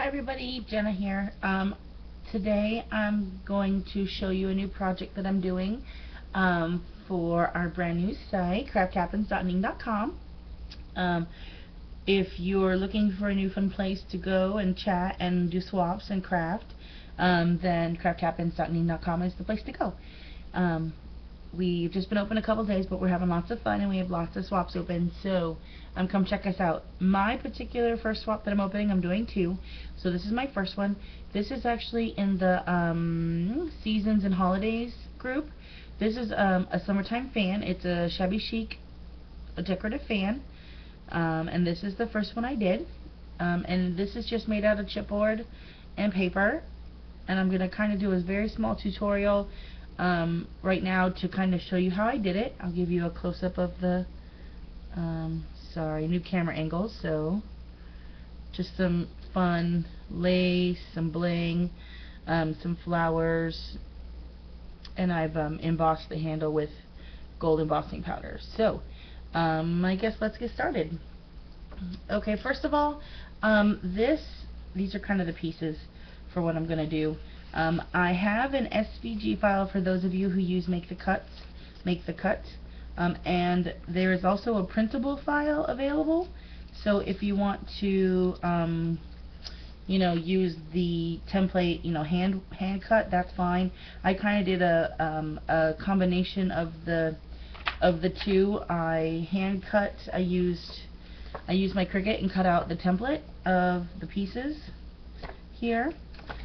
everybody, Jenna here. Today I'm going to show you a new project that I'm doing for our brand new site, crafthappens.ning.com. If you're looking for a new fun place to go and chat and do swaps and craft, then crafthappens.ning.com is the place to go. We've just been open a couple days, but we're having lots of fun and we have lots of swaps open, so come check us out. My particular first swap that I'm opening, I'm doing two, so this is my first one. This is actually in the Seasons and Holidays group. This is a summertime fan. It's a Shabby Chic Decorative Fan, and this is the first one I did, and this is just made out of chipboard and paper, and I'm going to kind of do a very small tutorial right now to kind of show you how I did it. I'll give you a close-up of the new camera angles. So just some fun lace, some bling, some flowers, and I've embossed the handle with gold embossing powder. So I guess let's get started. Okay, first of all, these are kind of the pieces for what I'm going to do. I have an SVG file for those of you who use Make the Cut, and there is also a printable file available. So if you want to, use the template, hand cut, that's fine. I kind of did a combination of the two. I hand cut. I used my Cricut and cut out the template of the pieces here.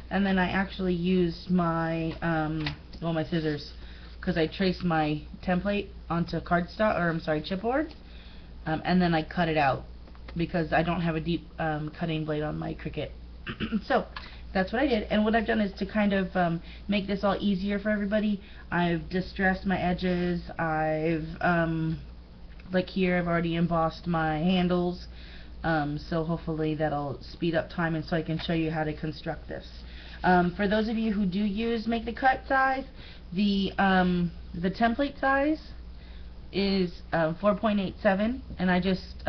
And then I actually used my my scissors, because I traced my template onto chipboard, and then I cut it out because I don't have a deep cutting blade on my Cricut. So that's what I did, and what I've done is to kind of make this all easier for everybody. I've distressed my edges. I've like here, I've already embossed my handles, so hopefully that'll speed up time, and so I can show you how to construct this. For those of you who do use Make the Cut size, the template size is 4.87, and I just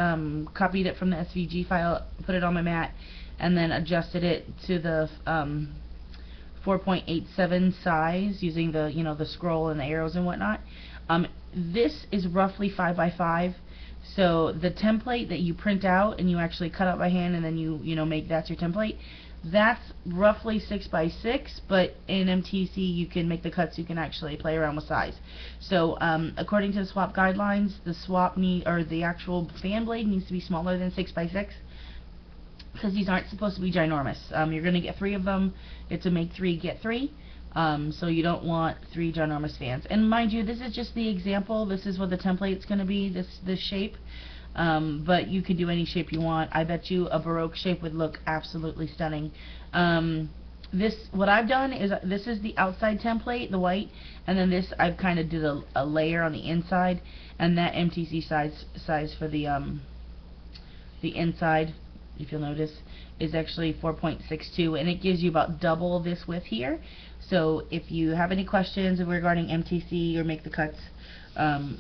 copied it from the SVG file, put it on my mat, and then adjusted it to the 4.87 size using the scroll and the arrows and whatnot. This is roughly 5 by 5. So the template that you print out and you actually cut out by hand, and then you make that's your template, that's roughly 6 by 6, but in MTC you can make the cuts, you can actually play around with size. So according to the swap guidelines, the actual fan blade needs to be smaller than 6 by 6, because these aren't supposed to be ginormous. You're going to get 3 of them. It's a make 3 get 3. So you don't want 3 ginormous fans. And mind you, this is just the example. This is what the template's going to be, this shape. But you could do any shape you want. I bet you a Baroque shape would look absolutely stunning. What I've done is, this is the outside template, the white, and then this I've kind of did a layer on the inside, and that MTC size for the inside, if you'll notice, is actually 4.62, and it gives you about double this width here. So if you have any questions regarding MTC or Make the Cuts,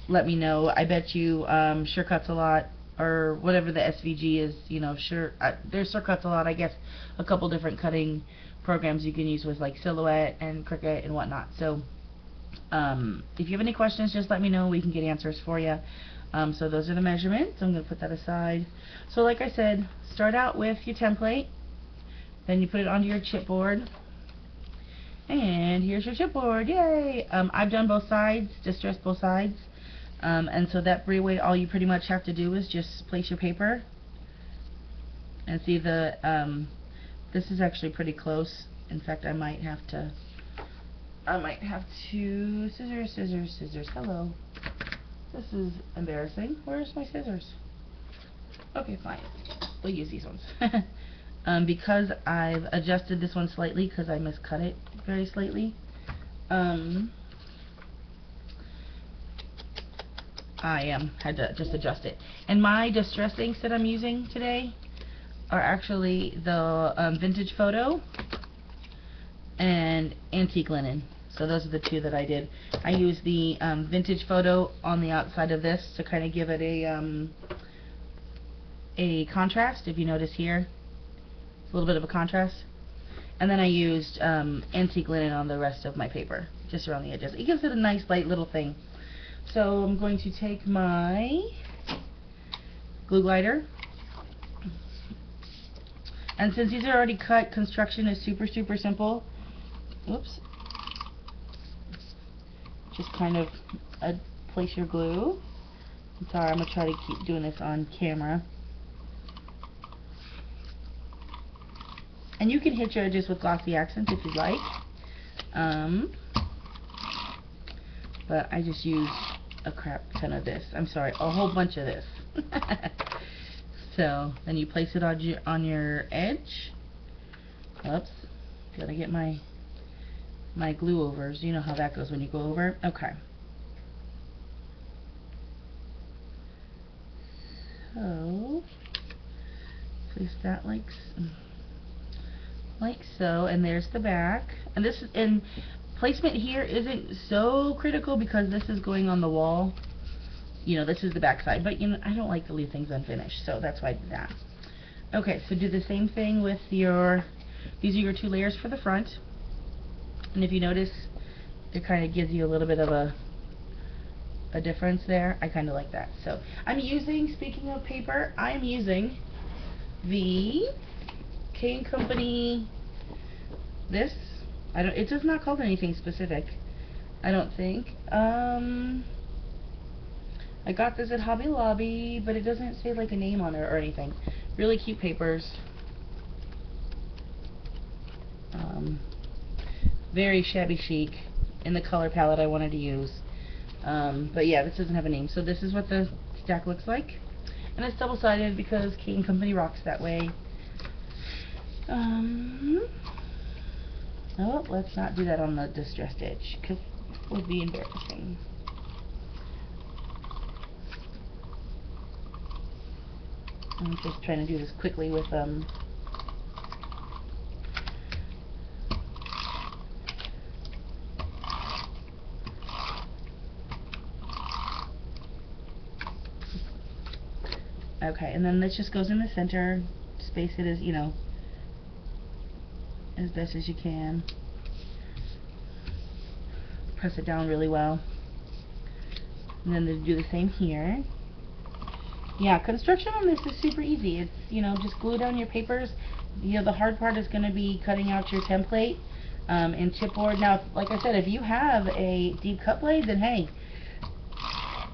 let me know. I bet you Sure Cuts a Lot, or whatever the SVG is, there's Sure Cuts a Lot, I guess, a couple different cutting programs you can use with like Silhouette and Cricut and whatnot. So if you have any questions, just let me know. We can get answers for you. So those are the measurements. I'm going to put that aside. So like I said, start out with your template, then you put it onto your chipboard, and here's your chipboard. Yay! I've done both sides, distressed both sides, and so that way all you pretty much have to do is just place your paper, and see this is actually pretty close. In fact, I might have to scissors. Hello. This is embarrassing. Where's my scissors? Okay, fine. We'll use these ones. Because I've adjusted this one slightly, because I miscut it very slightly, I had to just adjust it. And my distress inks that I'm using today are actually the Vintage Photo and Antique Linen. So those are the two that I did. I used the Vintage Photo on the outside of this to kind of give it a contrast. If you notice here, a little bit of a contrast. And then I used antique linen on the rest of my paper, just around the edges. It gives it a nice light little thing. So I'm going to take my glue glider, and since these are already cut, construction is super simple. Oops. Just kind of place your glue. I'm sorry, I'm going to try to keep doing this on camera. And you can hit your edges with glossy accents if you'd like. But I just used a crap ton of this. I'm sorry, a whole bunch of this. So then you place it on your edge. Oops, gotta get my glue overs. You know how that goes when you go over. Okay. So place that like so, and there's the back. And placement here isn't so critical because this is going on the wall. You know, this is the back side, but you know, I don't like to leave things unfinished, so that's why I did that. Okay, so do the same thing with these are your 2 layers for the front. And if you notice, it kind of gives you a little bit of a difference there. I kind of like that. So I'm using, speaking of paper, I'm using the K & Company, it does not call it anything specific, I don't think. I got this at Hobby Lobby, but it doesn't say like a name on it or anything. Really cute papers. Very shabby chic in the color palette I wanted to use. But yeah, this doesn't have a name. So this is what the stack looks like. And it's double-sided because K & Company rocks that way. Oh, let's not do that on the distressed edge because it would be embarrassing. I'm just trying to do this quickly with okay, and then this just goes in the center. Space it as, you know, as best as you can. Press it down really well. And then do the same here. Yeah, construction on this is super easy. It's, you know, just glue down your papers. You know, the hard part is going to be cutting out your template in chipboard. Now, like I said, if you have a deep cut blade, then hey,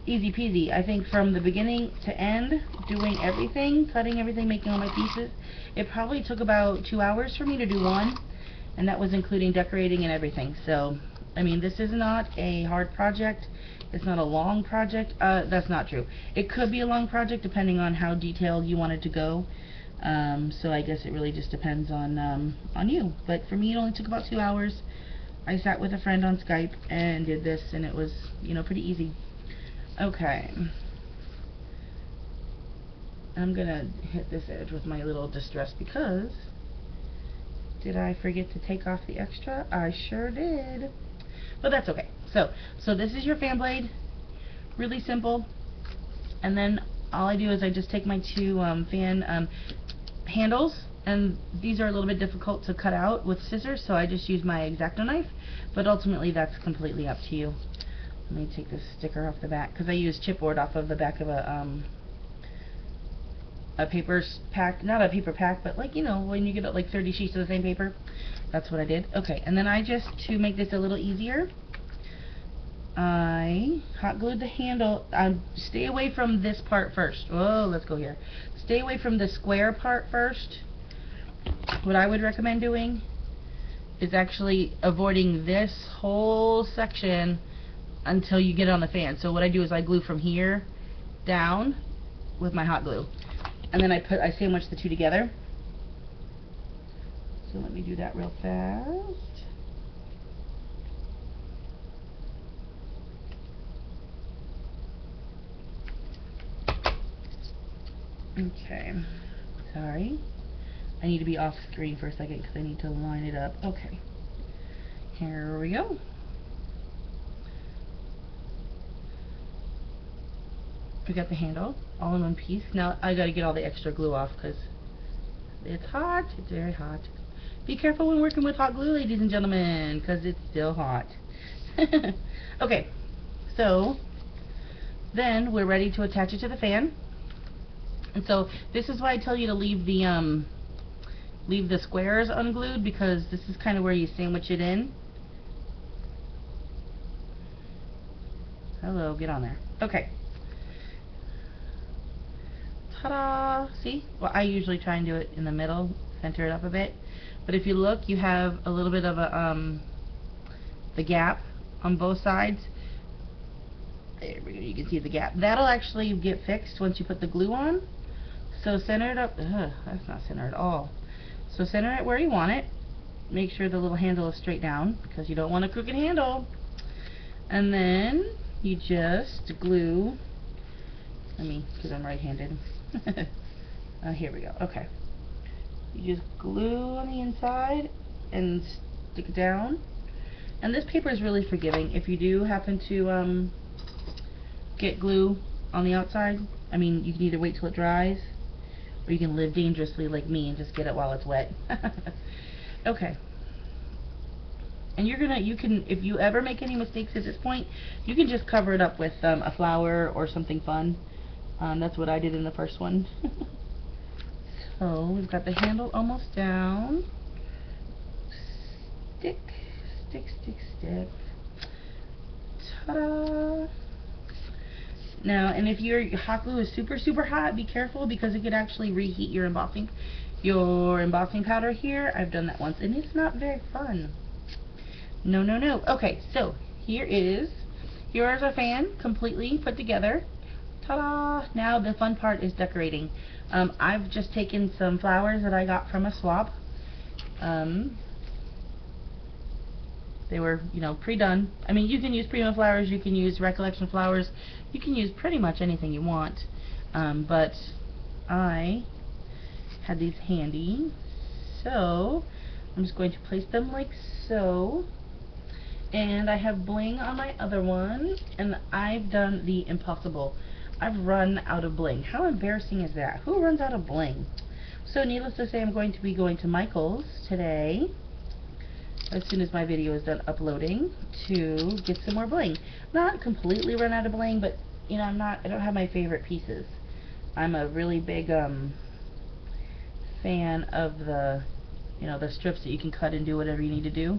easy peasy. I think from the beginning to end, doing everything, cutting everything, making all my pieces, it probably took about 2 hours for me to do one, and that was including decorating and everything. So, I mean, this is not a hard project. It's not a long project. That's not true. It could be a long project depending on how detailed you want it to go. So I guess it really just depends on you. But for me, it only took about 2 hours. I sat with a friend on Skype and did this, and it was, you know, pretty easy. Okay. I'm gonna hit this edge with my little distress because did I forget to take off the extra? I sure did. But that's okay. So this is your fan blade. Really simple. And then all I do is I just take my 2 fan handles, and these are a little bit difficult to cut out with scissors, so I just use my X-Acto knife, but ultimately that's completely up to you. Let me take this sticker off the back because I use chipboard off of the back of a paper pack, not a paper pack, but like, you know, when you get like 30 sheets of the same paper, that's what I did. Okay, and then I just, to make this a little easier, I hot glued the handle. Stay away from this part first. Oh, let's go here. Stay away from the square part first. What I would recommend doing is actually avoiding this whole section until you get on the fan. So what I do is I glue from here down with my hot glue, and then I sandwich the 2 together. So let me do that real fast. Okay, sorry. I need to be off screen for a second because I need to line it up. Okay, here we go. We got the handle all in one piece. Now I gotta get all the extra glue off because It's hot. It's very hot. Be careful when working with hot glue, ladies and gentlemen, because it's still hot. Okay, so then we're ready to attach it to the fan. And so this is why I tell you to leave the squares unglued, because this is kind of where you sandwich it in. Hello, get on there. Okay. Ta-da! See? Well, I usually try and do it in the middle, center it up a bit. But if you look, you have a little bit of a the gap on both sides. There we go. You can see the gap. That'll actually get fixed once you put the glue on. So center it up. Ugh, that's not center at all. So center it where you want it. Make sure the little handle is straight down, because you don't want a crooked handle. And then you just glue. Because I'm right-handed. Here we go. Okay. You just glue on the inside and stick it down. And this paper is really forgiving. If you do happen to get glue on the outside, you can either wait till it dries, or you can live dangerously like me and just get it while it's wet. Okay. And you can, if you ever make any mistakes at this point, you can just cover it up with a flower or something fun. That's what I did in the first one. So we've got the handle almost down. Stick, stick, stick, stick. Ta-da! Now, and if your hot glue is super, super hot, be careful, because it could actually reheat your embossing powder here. I've done that once, and it's not very fun. No, no, no. Okay, so here is our fan completely put together. Ta-da! Now the fun part is decorating. I've just taken some flowers that I got from a swap. They were, pre-done. You can use Prima flowers, you can use Recollection flowers, you can use pretty much anything you want. But I had these handy, so I'm just going to place them like so. And I have bling on my other one, and I've done the impossible. I've run out of bling. How embarrassing is that? Who runs out of bling? So needless to say, I'm going to be going to Michael's today, as soon as my video is done uploading, to get some more bling. Not completely run out of bling, but I don't have my favorite pieces. I'm a really big fan of the the strips that you can cut and do whatever you need to do.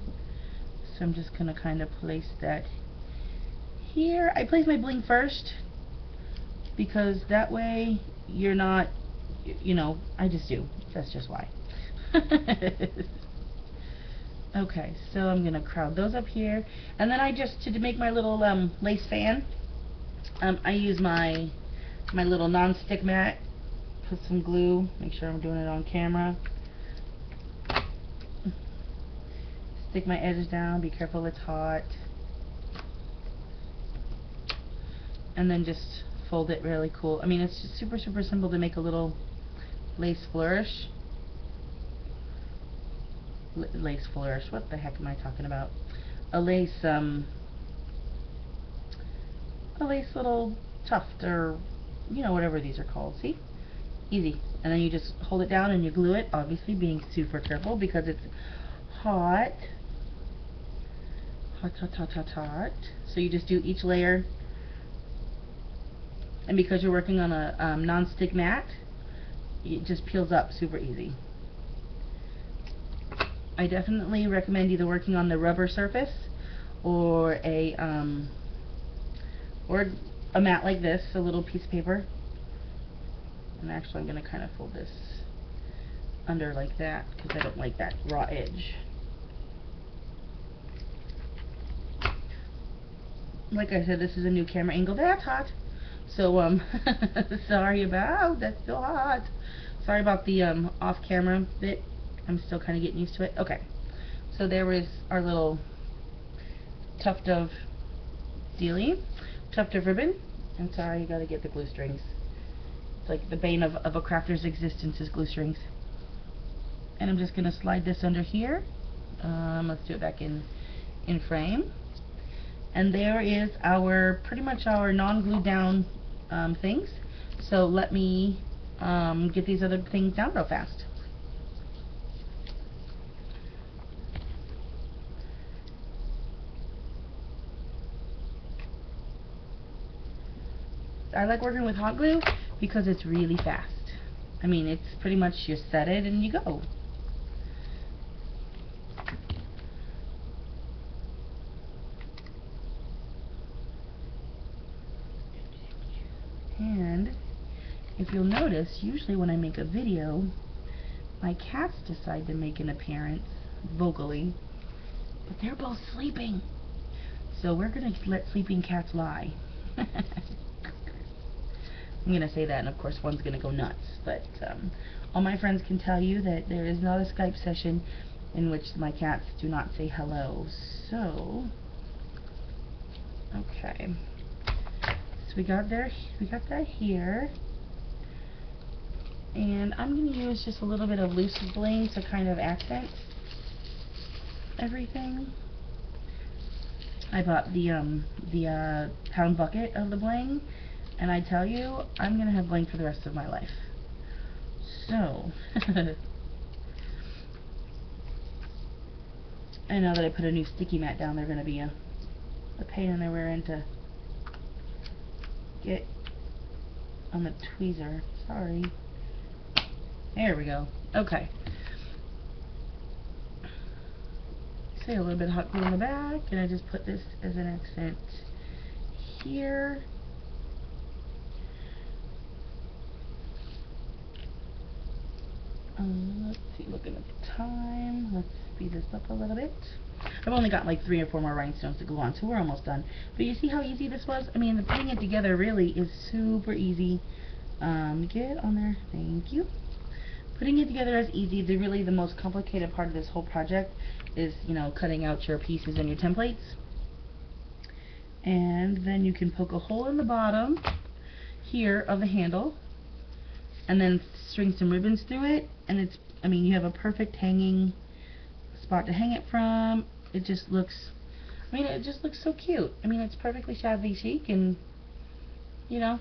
So I'm just gonna kind of place that here. I place my bling first, because that way you're not, I just do. That's just why. Okay, so I'm gonna crowd those up here, and then to make my little lace fan, I use my little non-stick mat. Put some glue. Make sure I'm doing it on camera. Stick my edges down. Be careful, it's hot. And then just fold it really cool. It's just super, super simple to make a little lace flourish. Lace flourish. What the heck am I talking about? A lace little tuft, or whatever these are called. See? Easy. And then you just hold it down and you glue it. Obviously, being super careful because it's hot. Hot, hot, hot, hot, hot. So you just do each layer. And because you're working on a non-stick mat, it just peels up super easy. I definitely recommend either working on the rubber surface or a mat like this, a little piece of paper. And actually I'm going to kind of fold this under like that, because I don't like that raw edge. Like I said, this is a new camera angle. That's hot. So sorry about, that's still hot. Sorry about the off camera bit. I'm still kind of getting used to it. Okay, so there was our little tuft of ribbon. And sorry, you gotta get the glue strings. It's like the bane of a crafter's existence is glue strings. And I'm just gonna slide this under here. Let's do it back in frame. And there is pretty much our non-glued down things. So let me get these other things down real fast. I like working with hot glue because it's really fast. I mean, it's pretty much you set it and you go. And if you'll notice, usually when I make a video, my cats decide to make an appearance vocally, but they're both sleeping. So we're going to let sleeping cats lie. I'm going to say that, and of course one's going to go nuts. But all my friends can tell you that there is not a Skype session in which my cats do not say hello. So, okay. So we got that here. And I'm going to use just a little bit of loose bling to kind of accent everything. I bought the pound bucket of the bling, and I tell you, I'm going to have bling for the rest of my life. So, I know that I put a new sticky mat down, they're going to be a pain in the rear end to get on the tweezer. Sorry. There we go. Okay. Say a little bit of hot glue in the back, and I just put this as an accent here. Let's see, looking at the time. Let's speed this up a little bit. I've only got like 3 or 4 more rhinestones to glue on, so we're almost done. But you see how easy this was? I mean, putting it together really is super easy. Get on there. Thank you. Putting it together is easy. Really the most complicated part of this whole project is, you know, cutting out your pieces and your templates. And then you can poke a hole in the bottom here of the handle, and then string some ribbons through it, and it's, I mean, you have a perfect hanging spot to hang it from. It just looks, I mean, it just looks so cute. I mean, it's perfectly shabby chic, and, you know.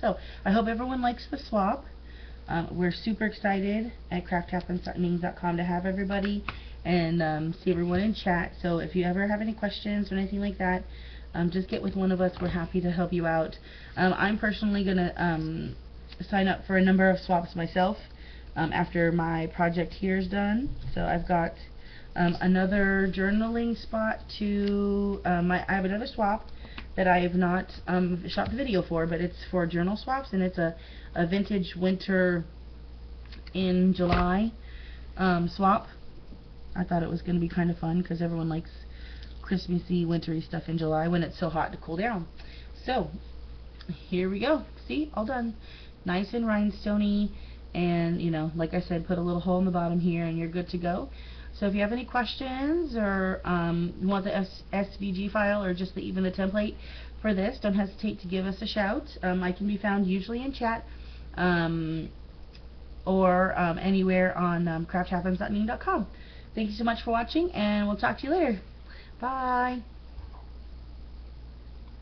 So, I hope everyone likes the swap. We're super excited at crafttapandbuttoning.com to have everybody and see everyone in chat. So if you ever have any questions or anything like that, just get with one of us. We're happy to help you out. I'm personally going to sign up for a number of swaps myself after my project here is done. So I've got another journaling spot to, I have another swap that I have not shot the video for, but it's for journal swaps, and it's a vintage winter in July swap. I thought it was going to be kind of fun because everyone likes Christmassy, wintry stuff in July when it's so hot to cool down. So here we go. See, all done. Nice and rhinestoney, and you know, like I said, put a little hole in the bottom here, and you're good to go. So if you have any questions or you want the SVG file or just even the template for this, don't hesitate to give us a shout. I can be found usually in chat or anywhere on crafttapandbuttoning.com. Thank you so much for watching, and we'll talk to you later. Bye.